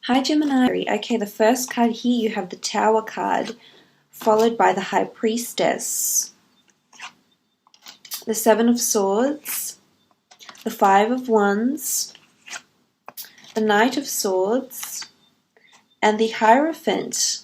Hi Gemini. Okay, the first card here, you have the Tower card, followed by the High Priestess, the Seven of Swords, the Five of Wands, the Knight of Swords, and the Hierophant.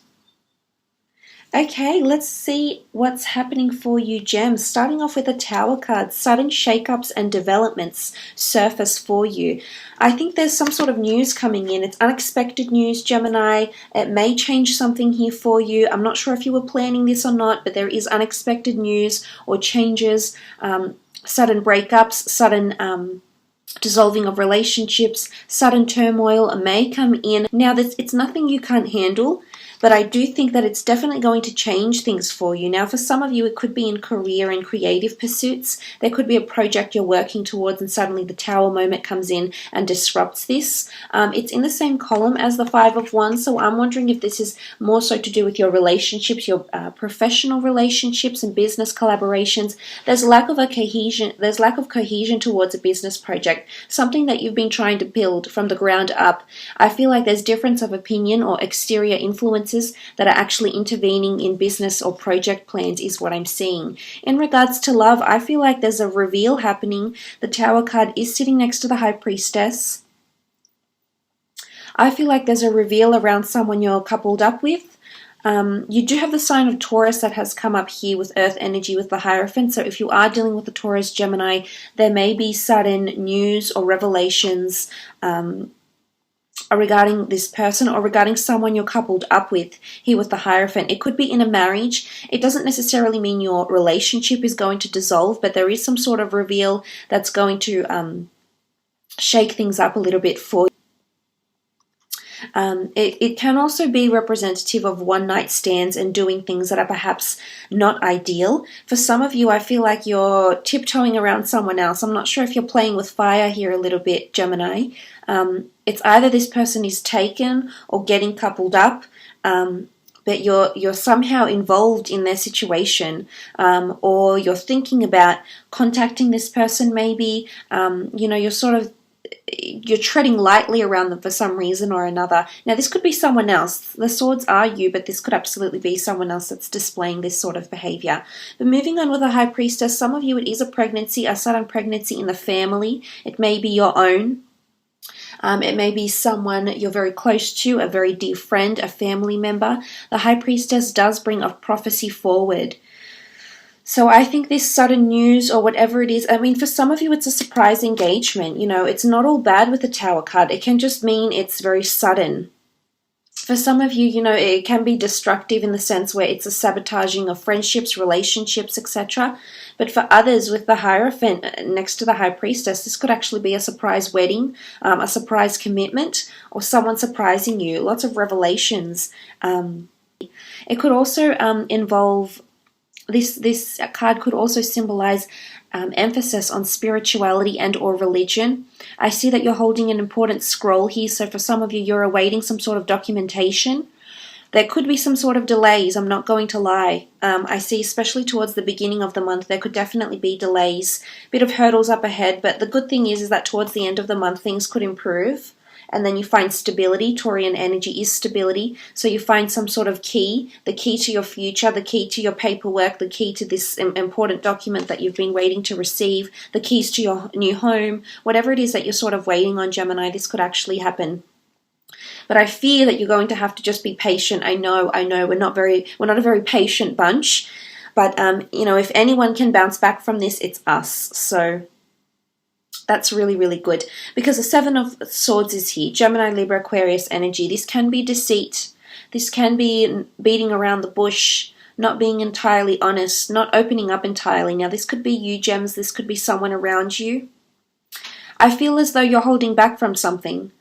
Okay, let's see what's happening for you, Gems. Starting off with the Tower card, sudden shakeups and developments surface for you. I think there's some sort of news coming in. It's unexpected news, Gemini. It may change something here for you. I'm not sure if you were planning this or not, but there is unexpected news or changes, sudden breakups, sudden dissolving of relationships, sudden turmoil may come in. Now, it's nothing you can't handle, but I do think that it's definitely going to change things for you. Now, for some of you, it could be in career and creative pursuits. There could be a project you're working towards and suddenly the Tower moment comes in and disrupts this. It's in the same column as the Five of Wands, so I'm wondering if this is more so to do with your relationships, your professional relationships and business collaborations. There's lack of cohesion towards a business project, something that you've been trying to build from the ground up. I feel like there's difference of opinion or exterior influences that are actually intervening in business or project plans is what I'm seeing. In regards to love, I feel like there's a reveal happening. The Tower card is sitting next to the High Priestess. I feel like there's a reveal around someone you're coupled up with. You do have the sign of Taurus that has come up here with Earth energy with the Hierophant. So if you are dealing with the Taurus, Gemini, there may be sudden news or revelations regarding this person or regarding someone you're coupled up with here with the Hierophant. It could be in a marriage. It doesn't necessarily mean your relationship is going to dissolve, but there is some sort of reveal that's going to shake things up a little bit for you. It can also be representative of one-night stands and doing things that are perhaps not ideal. For some of you, I feel like you're tiptoeing around someone else. I'm not sure if you're playing with fire here a little bit, Gemini. It's either this person is taken or getting coupled up, but you're somehow involved in their situation, or you're thinking about contacting this person maybe. You're treading lightly around them for some reason or another. Now, this could be someone else. The swords are you, but this could absolutely be someone else that's displaying this sort of behavior. But moving on with the High Priestess, some of you, it is a pregnancy, a sudden pregnancy in the family. It may be your own. It may be someone you're very close to, a very dear friend, a family member. The High Priestess does bring a prophecy forward. So I think this sudden news or whatever it is, I mean, for some of you, it's a surprise engagement. You know, it's not all bad with the Tower card. It can just mean it's very sudden. For some of you, you know, it can be destructive in the sense where it's a sabotaging of friendships, relationships, etc. But for others, with the Hierophant next to the High Priestess, this could actually be a surprise wedding, a surprise commitment, or someone surprising you. Lots of revelations. It could also involve... This card could also symbolize emphasis on spirituality and or religion. I see that you're holding an important scroll here, so for some of you, you're awaiting some sort of documentation. There could be some sort of delays, I'm not going to lie. I see, especially towards the beginning of the month, there could definitely be delays, a bit of hurdles up ahead, but the good thing is that towards the end of the month, things could improve. And then you find stability. Taurian energy is stability. So you find some sort of key, the key to your future, the key to your paperwork, the key to this important document that you've been waiting to receive, the keys to your new home, whatever it is that you're sort of waiting on, Gemini, this could actually happen. But I fear that you're going to have to just be patient. I know, we're not a very patient bunch. But, if anyone can bounce back from this, it's us. So... that's really, really good. Because the Seven of Swords is here. Gemini, Libra, Aquarius energy. This can be deceit. This can be beating around the bush, not being entirely honest, not opening up entirely. Now, this could be you, Gems. This could be someone around you. I feel as though you're holding back from something.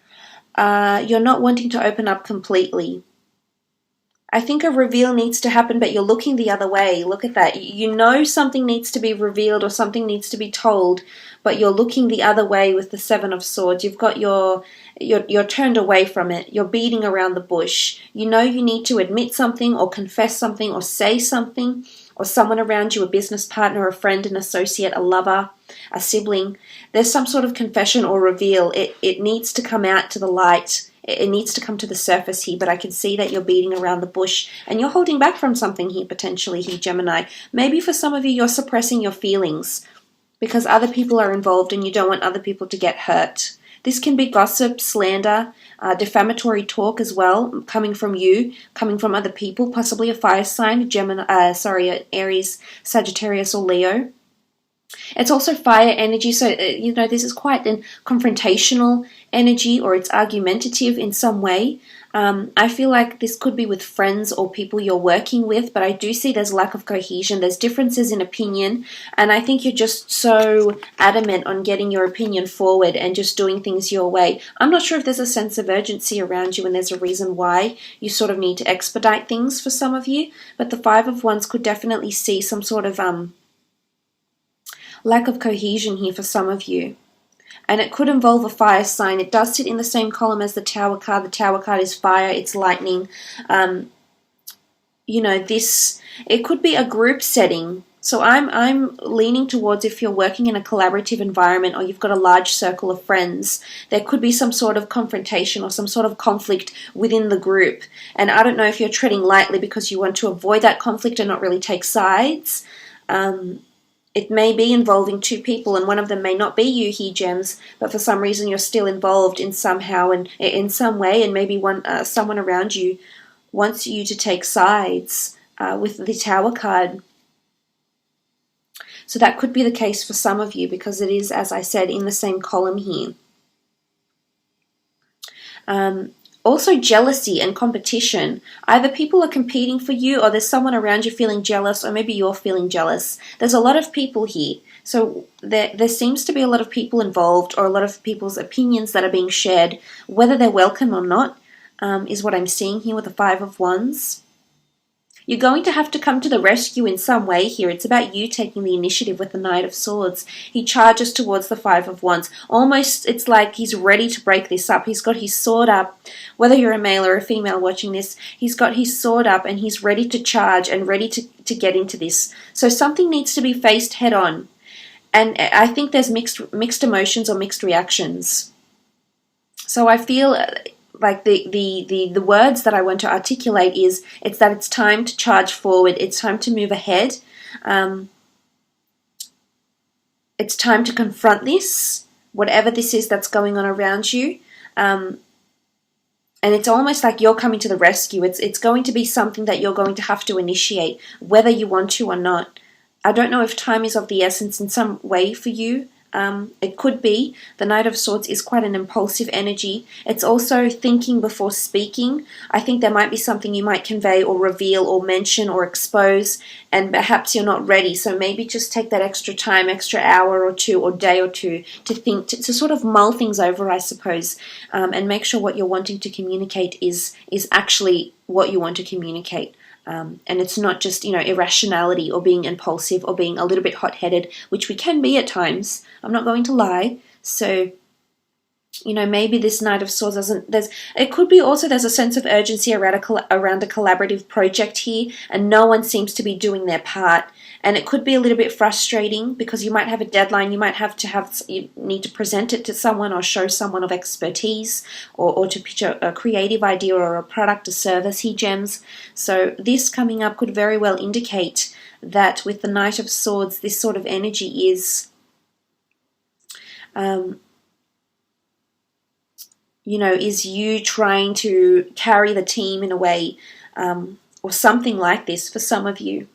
You're not wanting to open up completely. I think a reveal needs to happen, but you're looking the other way. Look at that. You know something needs to be revealed or something needs to be told, but you're looking the other way with the Seven of Swords. You've got you're turned away from it. You're beating around the bush. You know you need to admit something or confess something or say something, or someone around you, a business partner, a friend, an associate, a lover, a sibling. There's some sort of confession or reveal. It needs to come out to the light. it needs to come to the surface here, but I can see that you're beating around the bush and you're holding back from something here, potentially here, Gemini. Maybe for some of you, you're suppressing your feelings because other people are involved and you don't want other people to get hurt. This can be gossip, slander, defamatory talk as well, coming from you, coming from other people, possibly a fire sign, Aries, Sagittarius, or Leo. It's also fire energy, so this is quite a confrontational energy, or it's argumentative in some way. I feel like this could be with friends or people you're working with, but I do see there's lack of cohesion, there's differences in opinion, and I think you're just so adamant on getting your opinion forward and just doing things your way. I'm not sure if there's a sense of urgency around you and there's a reason why you sort of need to expedite things for some of you, but the Five of Wands could definitely see some sort of lack of cohesion here for some of you. And it could involve a fire sign. It does sit in the same column as the Tower card. The Tower card is fire, it's lightning. It could be a group setting. So I'm leaning towards, if you're working in a collaborative environment or you've got a large circle of friends, there could be some sort of confrontation or some sort of conflict within the group. And I don't know if you're treading lightly because you want to avoid that conflict and not really take sides. It may be involving two people, and one of them may not be you here, Gems, but for some reason you're still involved in somehow and in some way, and maybe someone around you wants you to take sides with the Tower card. So that could be the case for some of you because it is, as I said, in the same column here. Also jealousy and competition. Either people are competing for you or there's someone around you feeling jealous, or maybe you're feeling jealous. There's a lot of people here. So there seems to be a lot of people involved, or a lot of people's opinions that are being shared, whether they're welcome or not, is what I'm seeing here with the Five of Wands. You're going to have to come to the rescue in some way here. It's about you taking the initiative with the Knight of Swords. He charges towards the Five of Wands. Almost, it's like he's ready to break this up. He's got his sword up. Whether you're a male or a female watching this, he's got his sword up and he's ready to charge and ready to get into this. So something needs to be faced head on. And I think there's mixed emotions or mixed reactions. So I feel like the words that I want to articulate it's that it's time to charge forward, it's time to move ahead, it's time to confront this, whatever this is that's going on around you, and it's almost like you're coming to the rescue. It's going to be something that you're going to have to initiate, whether you want to or not. I don't know if time is of the essence in some way for you. It could be. The Knight of Swords is quite an impulsive energy. It's also thinking before speaking. I think there might be something you might convey or reveal or mention or expose, and perhaps you're not ready. So maybe just take that extra time, extra hour or two or day or two to think, to sort of mull things over, I suppose, and make sure what you're wanting to communicate is actually what you want to communicate. And it's not just, irrationality or being impulsive or being a little bit hot-headed, which we can be at times. I'm not going to lie. So, maybe this Knight of Swords it could be also there's a sense of urgency around a collaborative project here, and no one seems to be doing their part. And it could be a little bit frustrating because you might have a deadline, you need to present it to someone or show someone of expertise, or to pitch a creative idea or a product or service here, Gems. So this coming up could very well indicate that with the Knight of Swords, this sort of energy is, is you trying to carry the team in a way, or something like this for some of you.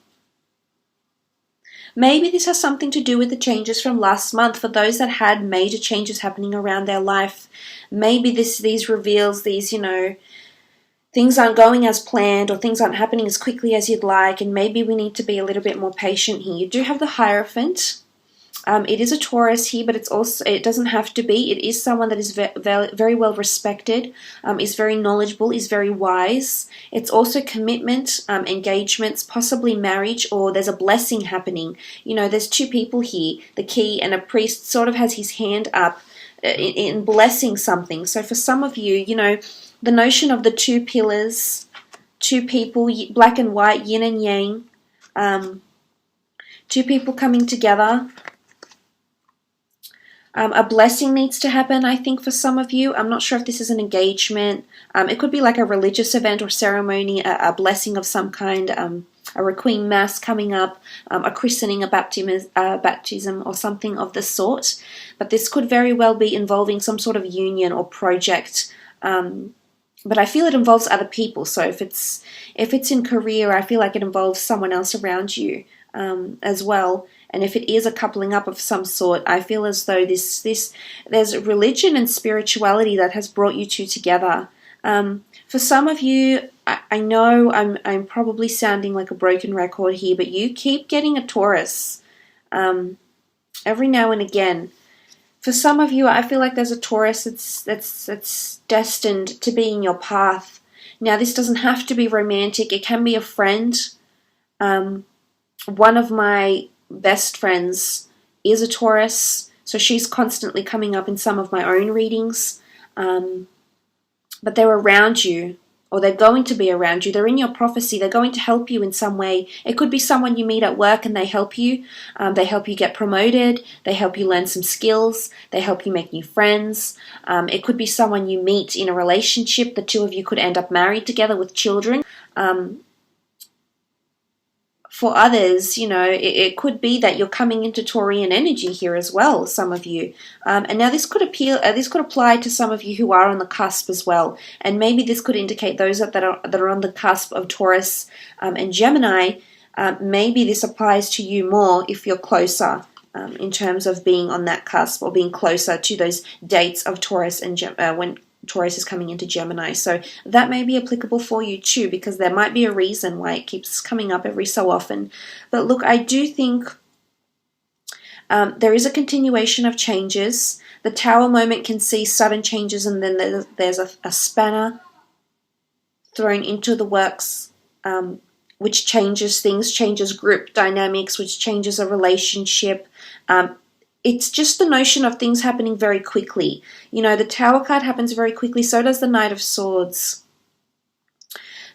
Maybe this has something to do with the changes from last month. For those that had major changes happening around their life, maybe these reveals, things aren't going as planned, or things aren't happening as quickly as you'd like, and maybe we need to be a little bit more patient here. You do have the Hierophant. It is a Taurus here, but it doesn't have to be. It is someone that is very well respected, is very knowledgeable, is very wise. It's also commitment, engagements, possibly marriage, or there's a blessing happening. There's two people here. The Key and a priest sort of has his hand up in blessing something. So for some of you, the notion of the two pillars, two people, black and white, yin and yang, two people coming together. A blessing needs to happen, I think, for some of you. I'm not sure if this is an engagement. It could be like a religious event or ceremony, a blessing of some kind, a Requiem Mass coming up, a christening, a baptism, or something of the sort. But this could very well be involving some sort of union or project. But I feel it involves other people. So if it's in career, I feel like it involves someone else around you as well. And if it is a coupling up of some sort, I feel as though there's religion and spirituality that has brought you two together. For some of you, I know I'm probably sounding like a broken record here, but you keep getting a Taurus every now and again. For some of you, I feel like there's a Taurus that's destined to be in your path. Now, this doesn't have to be romantic. It can be a friend. One of my best friends is a Taurus, so she's constantly coming up in some of my own readings. But they're around you, or they're going to be around you. They're in your prophecy. They're going to help you in some way. It could be someone you meet at work and they help you. They help you get promoted. They help you learn some skills. They help you make new friends. It could be someone you meet in a relationship. The two of you could end up married together with children. For others, it could be that you're coming into Taurian energy here as well, some of you. And now this could apply to some of you who are on the cusp as well. And maybe this could indicate those that are on the cusp of Taurus and Gemini. Maybe this applies to you more if you're closer in terms of being on that cusp or being closer to those dates of Taurus and when Taurus is coming into Gemini. So that may be applicable for you too, because there might be a reason why it keeps coming up every so often. But look, I do think there is a continuation of changes. The Tower moment can see sudden changes, and then there's a spanner thrown into the works, which changes things, changes group dynamics, which changes a relationship. It's just the notion of things happening very quickly. The Tower card happens very quickly, so does the Knight of Swords.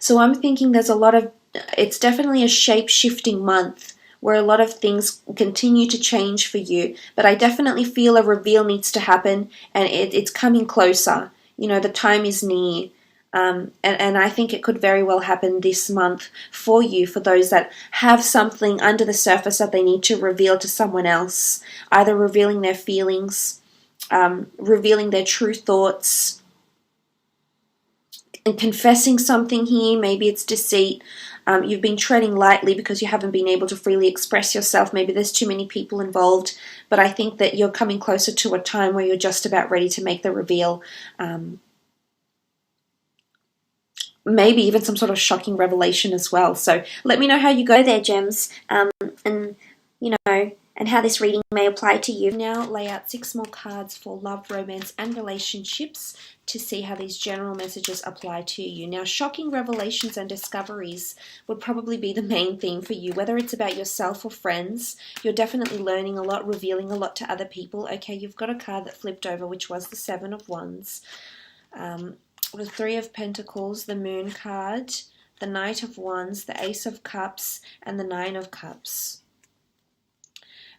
So I'm thinking it's definitely a shape-shifting month where a lot of things continue to change for you. But I definitely feel a reveal needs to happen, and it's coming closer. The time is near. And I think it could very well happen this month for you, for those that have something under the surface that they need to reveal to someone else, either revealing their feelings, revealing their true thoughts, and confessing something here. Maybe it's deceit. You've been treading lightly because you haven't been able to freely express yourself. Maybe there's too many people involved, but I think that you're coming closer to a time where you're just about ready to make the reveal. Maybe even some sort of shocking revelation as well. So let me know how you go there, gems, and how this reading may apply to you. Now lay out 6 more cards for love, romance, and relationships to see how these general messages apply to you. Now, shocking revelations and discoveries would probably be the main theme for you, whether it's about yourself or friends. You're definitely learning a lot, revealing a lot to other people. Okay, you've got a card that flipped over, which was the 7 of Wands. The 3 of Pentacles, the Moon card, the Knight of Wands, the Ace of Cups, and the 9 of Cups.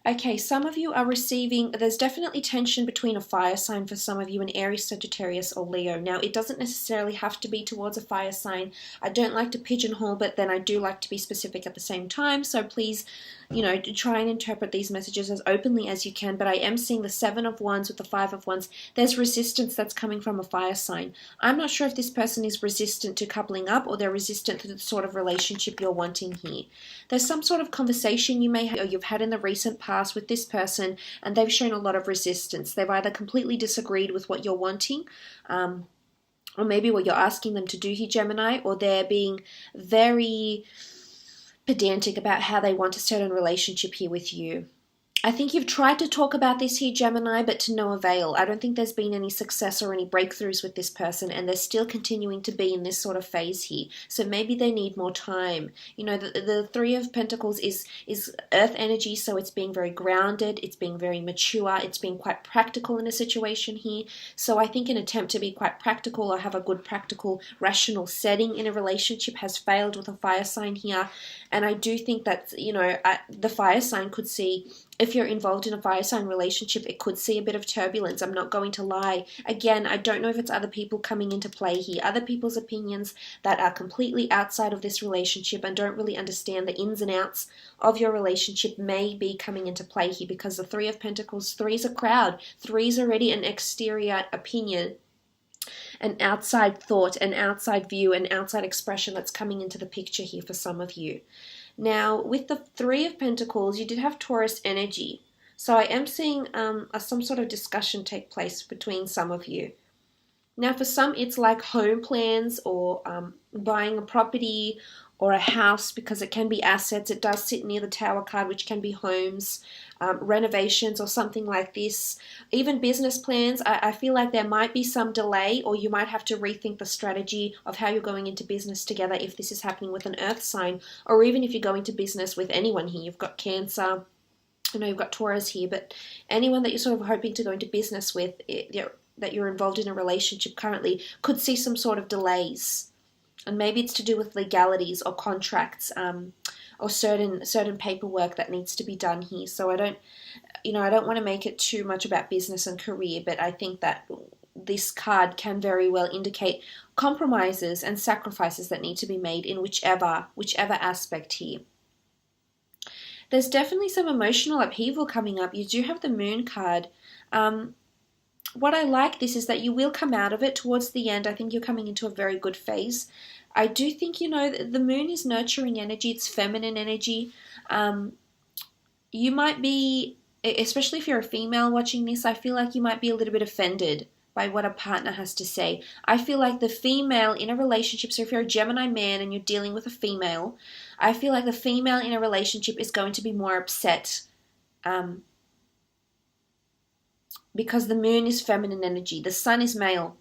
Okay, some of you are receiving, there's definitely tension between a fire sign for some of you, an Aries, Sagittarius, or Leo. Now, it doesn't necessarily have to be towards a fire sign. I don't like to pigeonhole, but then I do like to be specific at the same time. So please, try and interpret these messages as openly as you can. But I am seeing the 7 of Wands with the 5 of Wands. There's resistance that's coming from a fire sign. I'm not sure if this person is resistant to coupling up or they're resistant to the sort of relationship you're wanting here. There's some sort of conversation you may have or you've had in the recent past with this person, and they've shown a lot of resistance. They've either completely disagreed with what you're wanting, or maybe what you're asking them to do here, Gemini, or they're being very pedantic about how they want a certain relationship here with you. I think you've tried to talk about this here, Gemini, but to no avail. I don't think there's been any success or any breakthroughs with this person, and they're still continuing to be in this sort of phase here. So maybe they need more time. The 3 of Pentacles is earth energy, so it's being very grounded, it's being very mature, it's being quite practical in a situation here. So I think an attempt to be quite practical or have a good practical, rational setting in a relationship has failed with a fire sign here. And I do think that, the fire sign could see If you're involved in a fire sign relationship, it could see a bit of turbulence. I'm not going to lie. Again, I don't know if it's other people coming into play here, other people's opinions that are completely outside of this relationship and don't really understand the ins and outs of your relationship may be coming into play here, because the Three of Pentacles, three is a crowd. Three is already an exterior opinion, an outside thought, an outside view, an outside expression that's coming into the picture here for some of you. Now, with the Three of Pentacles, you did have Taurus energy. So I am seeing some sort of discussion take place between some of you. Now, for some, it's like home plans or buying a property or a house, because it can be assets. It does sit near the Tower card, which can be homes, renovations or something like this. Even business plans, I feel like there might be some delay, or you might have to rethink the strategy of how you're going into business together if this is happening with an earth sign, or even if you're going to business with anyone here. You've got Cancer, I know you've got Taurus here, but anyone that you're sort of hoping to go into business with, that you're involved in a relationship currently, could see some sort of delays. And maybe it's to do with legalities or contracts, or certain paperwork that needs to be done here. So I don't want to make it too much about business and career, but I think that this card can very well indicate compromises and sacrifices that need to be made in whichever aspect here. There's definitely some emotional upheaval coming up. You do have the Moon card. What I like this is that you will come out of it towards the end. I think you're coming into a very good phase. I do think, the moon is nurturing energy. It's feminine energy. You might be, especially if you're a female watching this, I feel like you might be a little bit offended by what a partner has to say. I feel like the female in a relationship, so if you're a Gemini man and you're dealing with a female, I feel like the female in a relationship is going to be more upset, because the moon is feminine energy. The sun is male,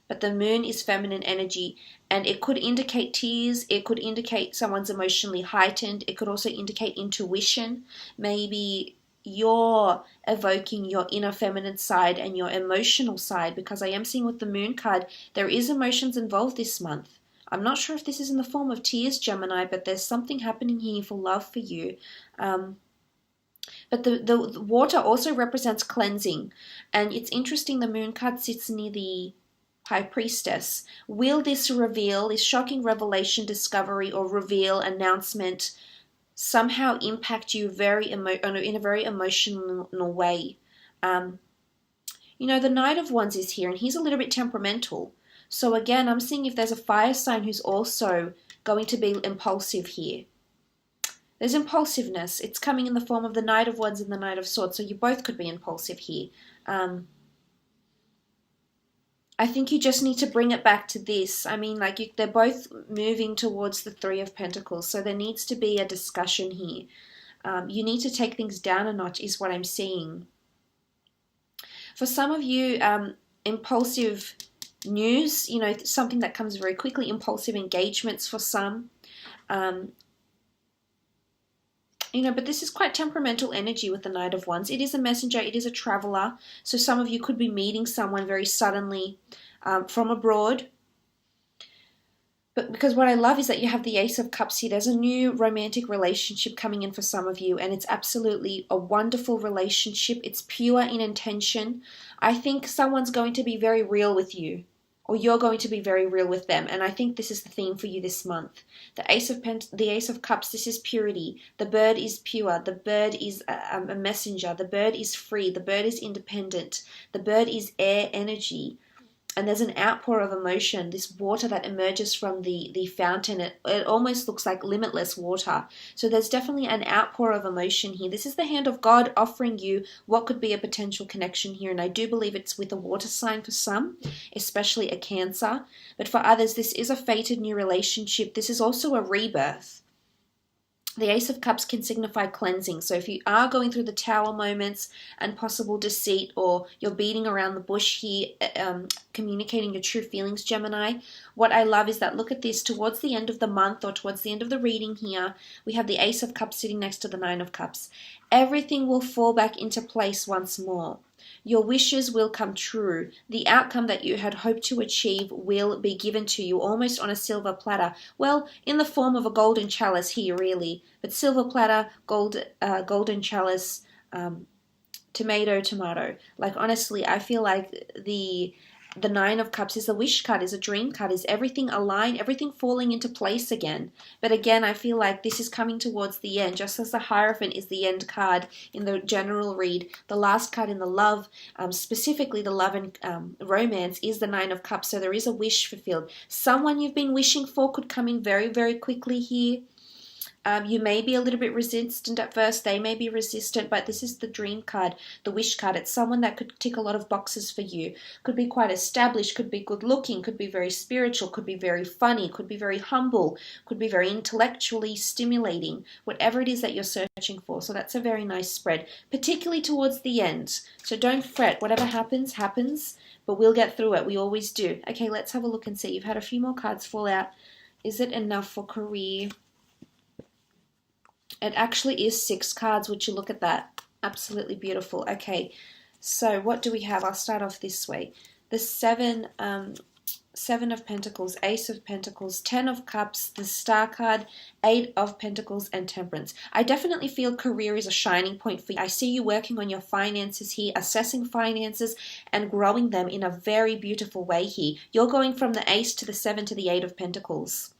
but the moon is feminine energy, and it could indicate tears. It could indicate someone's emotionally heightened. It could also indicate intuition. Maybe you're evoking your inner feminine side and your emotional side, because I am seeing with the Moon card, there is emotions involved this month. I'm not sure if this is in the form of tears, Gemini, but there's something happening here for love for you. But the water also represents cleansing. And it's interesting, the Moon card sits near the High Priestess. Will this reveal, this shocking revelation, discovery, or reveal, announcement, somehow impact you in a very emotional way? The Knight of Wands is here, and he's a little bit temperamental. So again, I'm seeing if there's a fire sign who's also going to be impulsive here. There's impulsiveness. It's coming in the form of the Knight of Wands and the Knight of Swords, so you both could be impulsive here. I think you just need to bring it back to this. I mean, they're both moving towards the Three of Pentacles, so there needs to be a discussion here. You need to take things down a notch, is what I'm seeing. For some of you, impulsive news, something that comes very quickly, impulsive engagements for some. But this is quite temperamental energy with the Knight of Wands. It is a messenger, it is a traveler. So some of you could be meeting someone very suddenly from abroad. But because what I love is that you have the Ace of Cups here. There's a new romantic relationship coming in for some of you, and it's absolutely a wonderful relationship. It's pure in intention. I think someone's going to be very real with you, or you're going to be very real with them. And I think this is the theme for you this month. The Ace of Cups, this is purity. The bird is pure. The bird is a messenger. The bird is free. The bird is independent. The bird is air energy. And there's an outpour of emotion, this water that emerges from the fountain. It almost looks like limitless water. So there's definitely an outpour of emotion here. This is the hand of God offering you what could be a potential connection here. And I do believe it's with a water sign for some, especially a Cancer. But for others, this is a fated new relationship. This is also a rebirth. The Ace of Cups can signify cleansing. So if you are going through the Tower moments and possible deceit, or you're beating around the bush here, communicating your true feelings, Gemini, what I love is that, look at this, towards the end of the month or towards the end of the reading here, we have the Ace of Cups sitting next to the Nine of Cups. Everything will fall back into place once more. Your wishes will come true. The outcome that you had hoped to achieve will be given to you almost on a silver platter. Well, in the form of a golden chalice here, really. But silver platter, golden chalice, tomato. Like, honestly, I feel like the Nine of Cups is a wish card, is a dream card, is everything aligned, everything falling into place again. But again, I feel like this is coming towards the end, just as the Hierophant is the end card in the general read. The last card in the love, specifically the love and romance, is the Nine of Cups. So there is a wish fulfilled. Someone you've been wishing for could come in very, very quickly here. You may be a little bit resistant at first, they may be resistant, but this is the dream card, the wish card. It's someone that could tick a lot of boxes for you. Could be quite established, could be good looking, could be very spiritual, could be very funny, could be very humble, could be very intellectually stimulating, whatever it is that you're searching for. So that's a very nice spread, particularly towards the end. So don't fret, whatever happens, happens, but we'll get through it. We always do. Okay, let's have a look and see. You've had a few more cards fall out. Is it enough for career? It actually is 6 cards. Would you look at that? Absolutely beautiful. Okay, so what do we have? I'll start off this way. The Seven of Pentacles, Ace of Pentacles, 10 of Cups, the Star card, 8 of Pentacles, and Temperance. I definitely feel career is a shining point for you. I see you working on your finances here, assessing finances and growing them in a very beautiful way here. You're going from the Ace to the 7 to the 8 of Pentacles.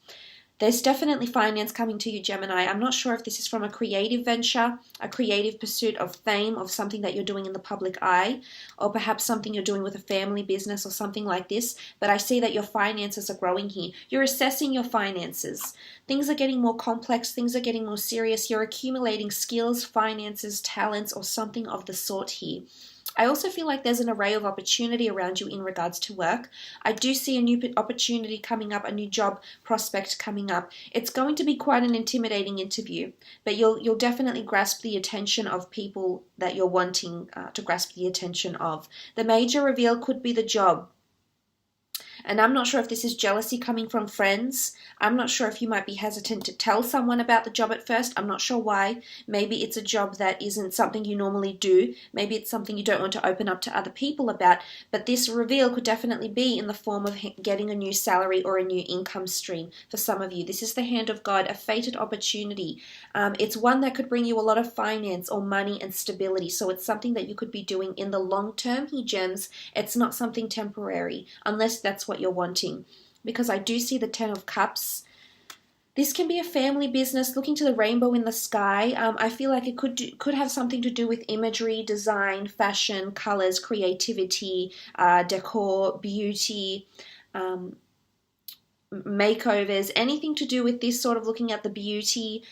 There's definitely finance coming to you, Gemini. I'm not sure if this is from a creative venture, a creative pursuit of fame, of something that you're doing in the public eye, or perhaps something you're doing with a family business or something like this. But I see that your finances are growing here. You're assessing your finances. Things are getting more complex. Things are getting more serious. You're accumulating skills, finances, talents, or something of the sort here. I also feel like there's an array of opportunity around you in regards to work. I do see a new opportunity coming up, a new job prospect coming up. It's going to be quite an intimidating interview, but you'll definitely grasp the attention of people that you're wanting to grasp the attention of. The major reveal could be the job. And I'm not sure if this is jealousy coming from friends. I'm not sure if you might be hesitant to tell someone about the job at first. I'm not sure why. Maybe it's a job that isn't something you normally do. Maybe it's something you don't want to open up to other people about. But this reveal could definitely be in the form of getting a new salary or a new income stream for some of you. This is the hand of God, a fated opportunity. It's one that could bring you a lot of finance or money and stability. So it's something that you could be doing in the long term, he gems. It's not something temporary, unless that's what you're wanting, because I do see the 10 of Cups. This can be a family business, looking to the rainbow in the sky. I feel like it could have something to do with imagery, design, fashion, colors, creativity, decor, beauty, makeovers, anything to do with this sort of looking at the beauty.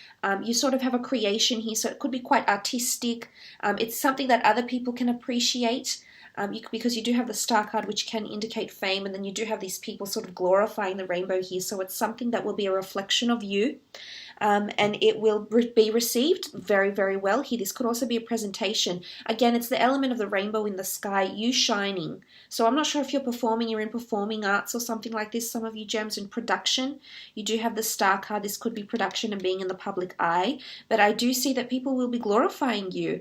You sort of have a creation here, so it could be quite artistic. It's something that other people can appreciate. Because you do have the Star card, which can indicate fame, and then you do have these people sort of glorifying the rainbow here. So it's something that will be a reflection of you, and it will be received very, very well here. This could also be a presentation. Again, it's the element of the rainbow in the sky, you shining. So I'm not sure if you're in performing arts or something like this. Some of you gems in production. You do have the Star card. This could be production and being in the public eye. But I do see that people will be glorifying you.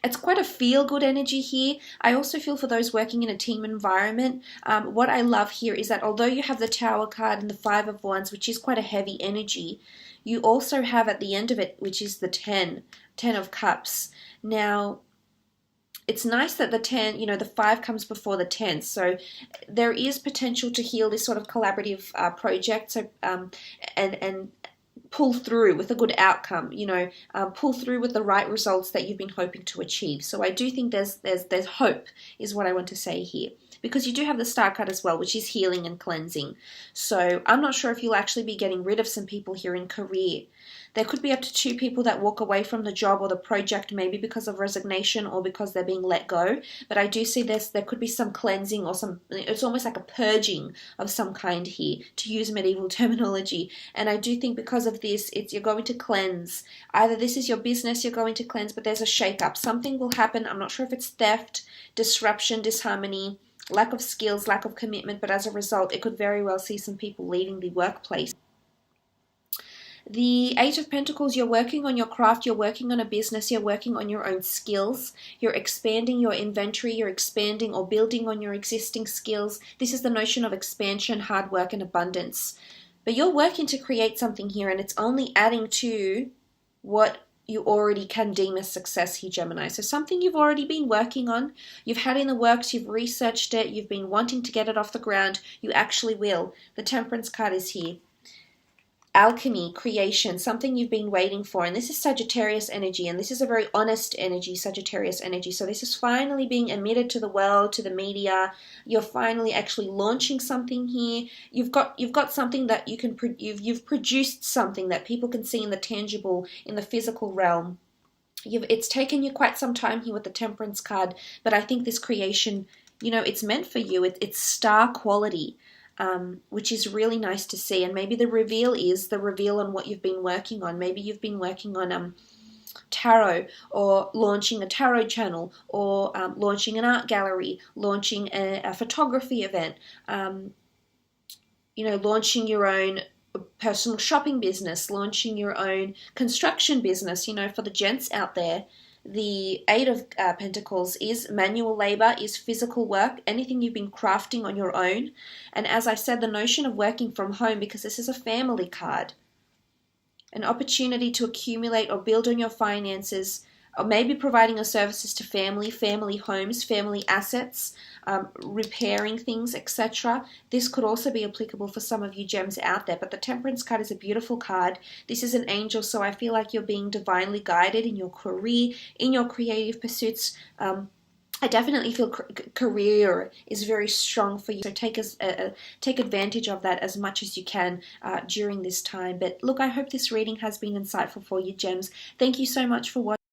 It's quite a feel-good energy here. I also feel for those working in a team environment. What I love here is that although you have the Tower card and the 5 of Wands, which is quite a heavy energy, you also have at the end of it, which is the 10 of Cups. Now, it's nice that the 10, the 5 comes before the 10. So there is potential to heal this sort of collaborative project. So, and pull through with a good outcome, pull through with the right results that you've been hoping to achieve. So I do think there's hope is what I want to say here, because you do have the Star card as well, which is healing and cleansing. So I'm not sure if you'll actually be getting rid of some people here in career. There could be up to 2 people that walk away from the job or the project, maybe because of resignation or because they're being let go. But I do see there could be some cleansing or it's almost like a purging of some kind here, to use medieval terminology. And I do think because of this, you're going to cleanse. Either this is your business you're going to cleanse, but there's a shake-up. Something will happen. I'm not sure if it's theft, disruption, disharmony, lack of skills, lack of commitment, but as a result, it could very well see some people leaving the workplace. The 8 of Pentacles, you're working on your craft, you're working on a business, you're working on your own skills, you're expanding your inventory, you're expanding or building on your existing skills. This is the notion of expansion, hard work, and abundance. But you're working to create something here, and it's only adding to what you already can deem as success here, Gemini. So something you've already been working on, you've had in the works, you've researched it, you've been wanting to get it off the ground, you actually will. The Temperance card is here. Alchemy, creation, something you've been waiting for. And this is Sagittarius energy, and this is a very honest energy, Sagittarius energy. So this is finally being emitted to the world, to the media. You're finally actually launching something here. You've got something that you can you've produced something that people can see in the tangible, in the physical realm. It's taken you quite some time here with the Temperance card, but I think this creation, it's meant for you. It's star quality. Which is really nice to see. And maybe the reveal on what you've been working on. Maybe you've been working on tarot, or launching a tarot channel, or launching an art gallery, launching a photography event, launching your own personal shopping business, launching your own construction business. For the gents out there, the Eight of Pentacles is manual labor, is physical work, anything you've been crafting on your own. And as I said, the notion of working from home, because this is a family card, an opportunity to accumulate or build on your finances, or maybe providing your services to family homes, family assets, repairing things, etc. This could also be applicable for some of you gems out there. But the Temperance card is a beautiful card. This is an angel, so I feel like you're being divinely guided in your career, in your creative pursuits. I definitely feel career is very strong for you, so take advantage of that as much as you can during this time. But look, I hope this reading has been insightful for you, gems. Thank you so much for watching.